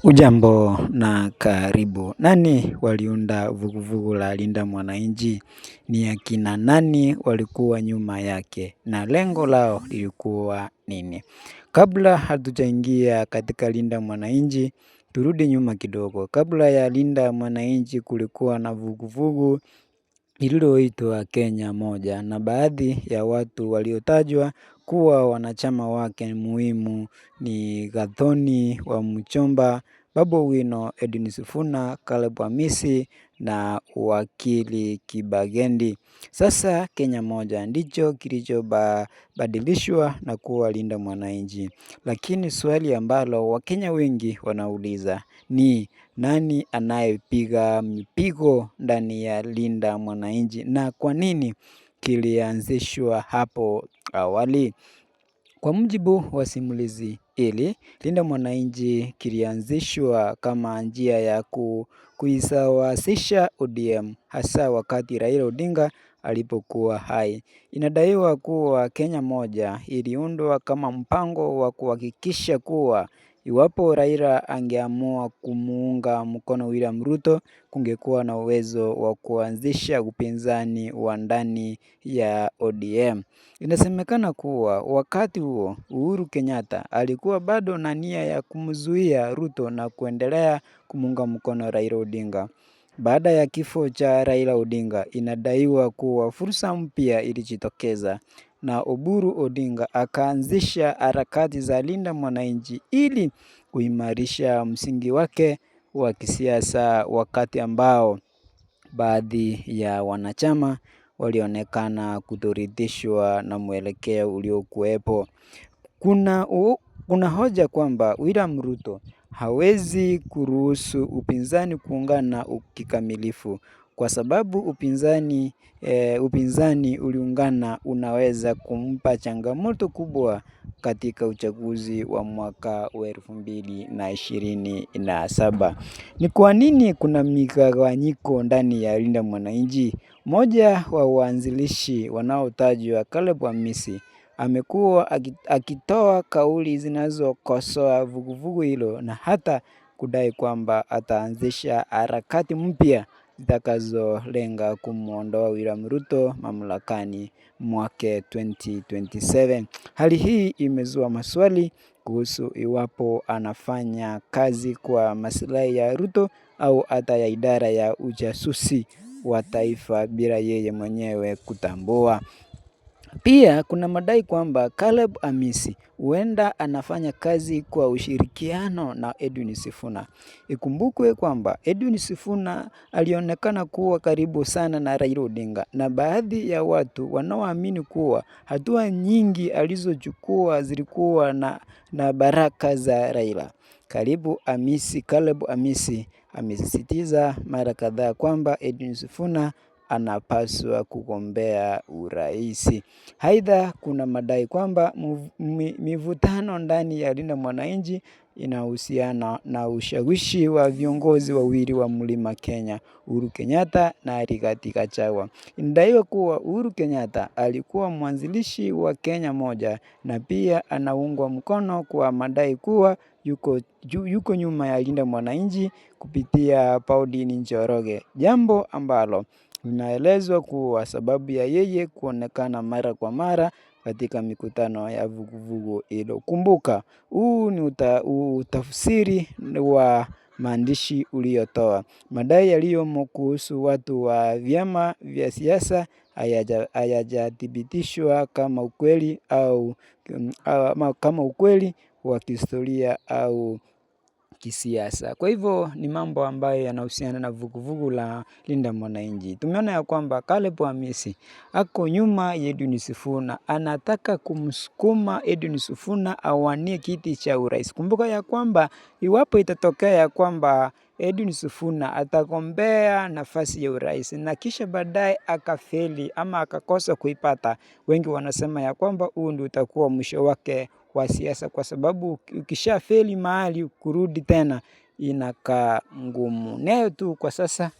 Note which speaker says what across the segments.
Speaker 1: Ujambo na karibu. Nani waliunda vuguvugu la Linda Mwananchi? Ni akina nani walikuwa nyuma yake na lengo lao lilikuwa nini? Kabla hatujaingia katika Linda Mwananchi, turudi nyuma kidogo. Kabla ya Linda Mwananchi kulikuwa na vuguvugu lililoitwa Kenya Moja, na baadhi ya watu waliotajwa kuwa wanachama wake muhimu ni Gathoni wa Muchomba, Babu Owino, Edwin Sifuna, Caleb Amisi na wakili Kibagendi. Sasa Kenya Moja ndicho kilichobadilishwa na kuwa Linda Mwananchi. Lakini swali ambalo Wakenya wengi wanauliza ni nani anayepiga mipigo ndani ya Linda Mwananchi na kwa nini kilianzishwa hapo awali? Kwa mujibu wa simulizi hili, Linda Mwananchi kilianzishwa kama njia ya kuisawasisha ODM hasa wakati Raila Odinga alipokuwa hai. Inadaiwa kuwa Kenya Moja iliundwa kama mpango wa kuhakikisha kuwa iwapo Raila angeamua kumuunga mkono William Ruto, kungekuwa na uwezo wa kuanzisha upinzani wa ndani ya ODM. Inasemekana kuwa wakati huo Uhuru Kenyatta alikuwa bado na nia ya kumzuia Ruto na kuendelea kumuunga mkono Raila Odinga. Baada ya kifo cha Raila Odinga, inadaiwa kuwa fursa mpya ilijitokeza na Oburu Odinga akaanzisha harakati za Linda Mwananchi ili kuimarisha msingi wake wa kisiasa, wakati ambao baadhi ya wanachama walionekana kutoridhishwa na mwelekeo uliokuwepo. Kuna hoja kwamba William Ruto hawezi kuruhusu upinzani kuungana kikamilifu, kwa sababu upinzani uliungana unaweza kumpa changamoto kubwa katika uchaguzi wa mwaka wa 2027. Ni kwa nini kuna migawanyiko ndani ya Linda Mwananchi? Mmoja wa waanzilishi wanaotajwa, Caleb Amisi, amekuwa akitoa kauli zinazokosoa vuguvugu hilo na hata kudai kwamba ataanzisha harakati mpya zitakazolenga kumuondoa William Ruto mamlakani mwaka 2027. Hali hii imezua maswali kuhusu iwapo anafanya kazi kwa maslahi ya Ruto au hata ya idara ya ujasusi wa taifa bila yeye mwenyewe kutambua. Pia kuna madai kwamba Caleb Amisi huenda anafanya kazi kwa ushirikiano na Edwin Sifuna. Ikumbukwe kwamba Edwin Sifuna alionekana kuwa karibu sana na Raila Odinga, na baadhi ya watu wanaoamini kuwa hatua nyingi alizochukua zilikuwa na baraka za Raila. Caleb Amisi amesisitiza mara kadhaa kwamba Edwin Sifuna anapaswa kugombea urais. Aidha, kuna madai kwamba mivutano ndani ya Linda Mwananchi inahusiana na ushawishi wa viongozi wawili wa Mlima Kenya, Uhuru Kenyatta na Rigathi Gachagua. Inadaiwa kuwa Uhuru Kenyatta alikuwa mwanzilishi wa Kenya Moja na pia anaungwa mkono kwa madai kuwa yuko nyuma ya Linda Mwananchi kupitia Pauline Njoroge, jambo ambalo inaelezwa kuwa sababu ya yeye kuonekana mara kwa mara katika mikutano ya vuguvugu hilo. Kumbuka, huu ni utafsiri wa maandishi uliotoa. Madai yaliyomo kuhusu watu wa vyama vya siasa hayajathibitishwa kama ukweli kama ukweli wa kihistoria au kisiasa. Kwa hivyo ni mambo ambayo yanahusiana na vuguvugu la Linda Mwananchi. Tumeona ya kwamba Caleb Amisi ako nyuma ya Edwin Sifuna, anataka kumsukuma Edwin Sifuna awanie kiti cha urais. Kumbuka ya kwamba iwapo itatokea ya kwamba Edwin Sifuna atagombea nafasi ya urais na kisha baadaye akafeli ama akakosa kuipata, wengi wanasema ya kwamba huu ndio utakuwa mwisho wake wa siasa, kwa sababu ukishafeli mahali kurudi tena inakaa ngumu. Nayo tu kwa sasa,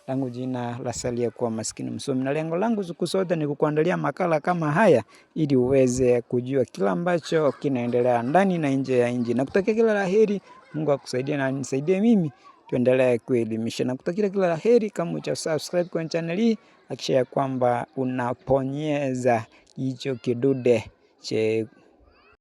Speaker 1: langu jina lasalia kuwa Maskini Msomi, na lengo langu siku zote ni kukuandalia makala kama haya ili uweze kujua kila ambacho kinaendelea ndani na nje ya nchi, na kutakia kila laheri Mungu akusaidie na anisaidie mimi, tuendelee kuelimisha na kutakia kila la heri. Kama hujasubscribe kwenye channel hii, hakikisha ya kwamba unaponyeza hicho kidude